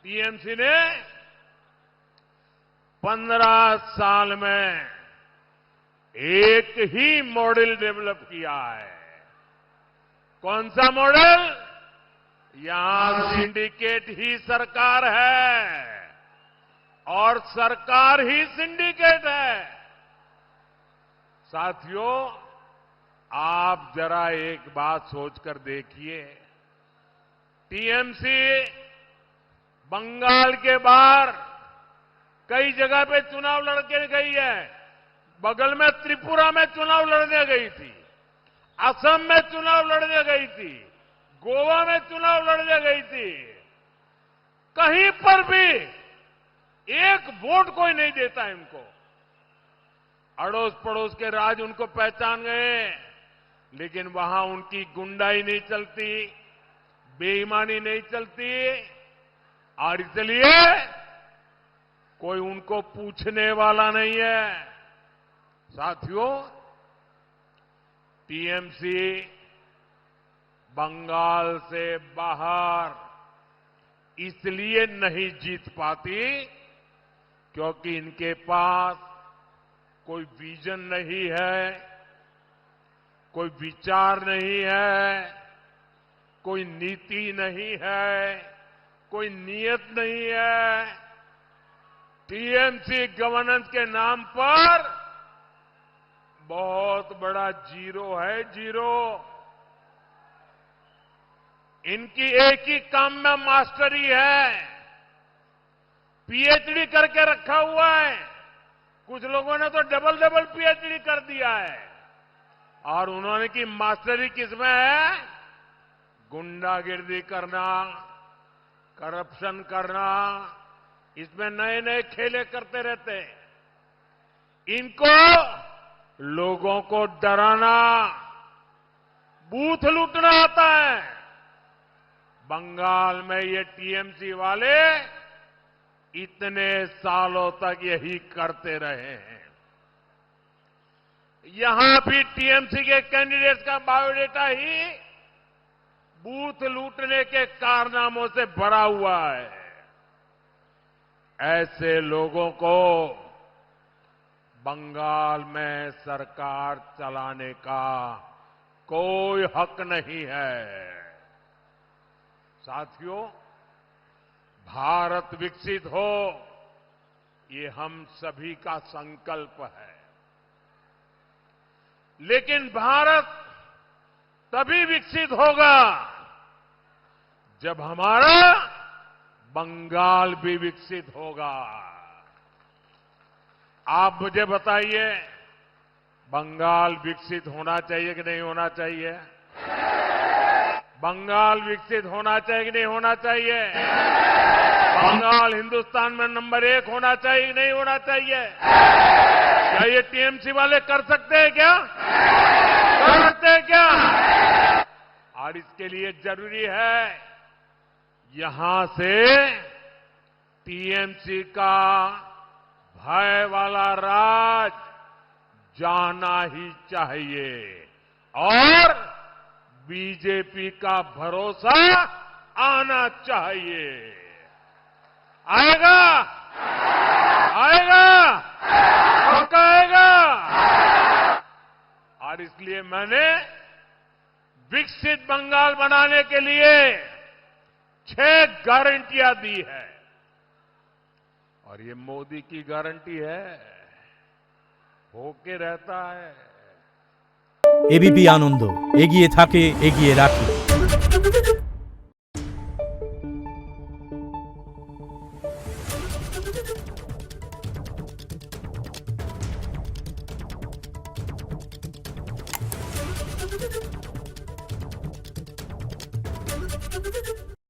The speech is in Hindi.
टीएमसी ने 15 साल में एक ही मॉडल डेवलप किया है। कौन सा मॉडल? यहां सिंडिकेट ही सरकार है और सरकार ही सिंडिकेट है। साथियों, आप जरा एक बात सोचकर देखिए, टीएमसी बंगाल के बाहर कई जगह पे चुनाव लड़के गई है। बगल में त्रिपुरा में चुनाव लड़ने गई थी, असम में चुनाव लड़ने गई थी, गोवा में चुनाव लड़ने गई थी। कहीं पर भी एक वोट कोई नहीं देता इनको। अड़ोस पड़ोस के राज उनको पहचान गए, लेकिन वहां उनकी गुंडाई नहीं चलती, बेईमानी नहीं चलती, और इसलिए कोई उनको पूछने वाला नहीं है। साथियों, टीएमसी बंगाल से बाहर इसलिए नहीं जीत पाती क्योंकि इनके पास कोई विजन नहीं है, कोई विचार नहीं है, कोई नीति नहीं है, कोई नियत नहीं है। टीएमसी गवर्नेंस के नाम पर बहुत बड़ा जीरो है, जीरो। इनकी एक ही काम में मास्टरी है, पीएचडी करके रखा हुआ है। कुछ लोगों ने तो डबल डबल पीएचडी कर दिया है, और उन्होंने की मास्टरी किसमें है? गुंडागिर्दी करना, करप्शन करना, इसमें नए नए खेले करते रहते हैं। इनको लोगों को डराना, बूथ लूटना आता है। बंगाल में ये टीएमसी वाले इतने सालों तक यही करते रहे हैं। यहां भी टीएमसी के कैंडिडेट्स का बायोडेटा ही बूथ लूटने के कारनामों से भरा हुआ है। ऐसे लोगों को बंगाल में सरकार चलाने का कोई हक नहीं है। साथियों, भारत विकसित हो, ये हम सभी का संकल्प है। लेकिन भारत तभी विकसित होगा जब हमारा बंगाल भी विकसित होगा। आप मुझे बताइए, बंगाल विकसित होना चाहिए कि नहीं होना चाहिए? बंगाल विकसित होना चाहिए कि नहीं होना चाहिए? बंगाल हिंदुस्तान में नंबर 1 होना चाहिए कि नहीं होना चाहिए? क्या ये टीएमसी वाले कर सकते हैं क्या? कर सकते हैं क्या? और इसके लिए जरूरी है यहां से टीएमसी का भय वाला राज जाना ही चाहिए और बीजेपी का भरोसा आना चाहिए। आएगा? आएगा? पक्का आएगा। और इसलिए मैंने विकसित बंगाल बनाने के लिए 6 गारंटियां दी है, और ये मोदी की गारंटी है, होके रहता है। एबीपी आनंद एगिए थाके, एगिए राखे। Thank you.